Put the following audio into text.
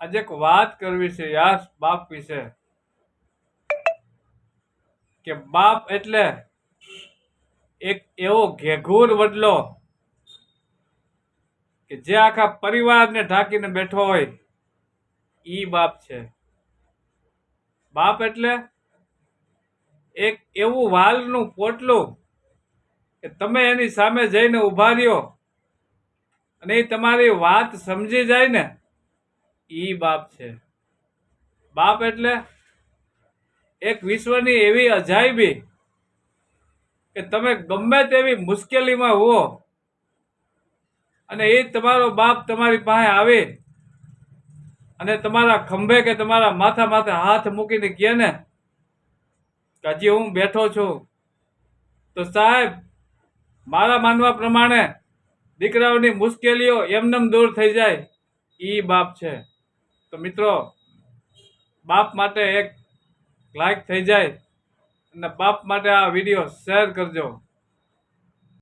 આજે એક વાત કરવી છે યાર બાપ વિશે કે બાપ એટલે એક એવો ઘેઘૂર વડલો કે જે આખા પરિવારને ઢાંકીને બેઠો હોય ઈ બાપ છે. બાપ એટલે એક એવું વાલનું પોટલું કે તમે એની સામે જઈને ઉભા રહ્યો અને એ તમારી વાત સમજી જાય ને ઈ બાપ છે. બાપ એટલે એક વિશ્વની એવી અજાયબી કે તમે ગમે તેવી મુશ્કેલીમાં હો અને એ તમારો બાપ તમારી પાસે આવે અને તમારા ખંભે કે તમારા માથા માથે હાથ મૂકીને કહે ને કે હજી હું બેઠો છું, તો સાહેબ મારા માનવા પ્રમાણે દીકરાઓની મુશ્કેલીઓ એમનેમ દૂર થઈ જાય ઈ બાપ છે. તો મિત્રો બાપ માટે એક લાઈક થઈ જાય અને બાપ માટે આ વિડીયો શેર કરજો.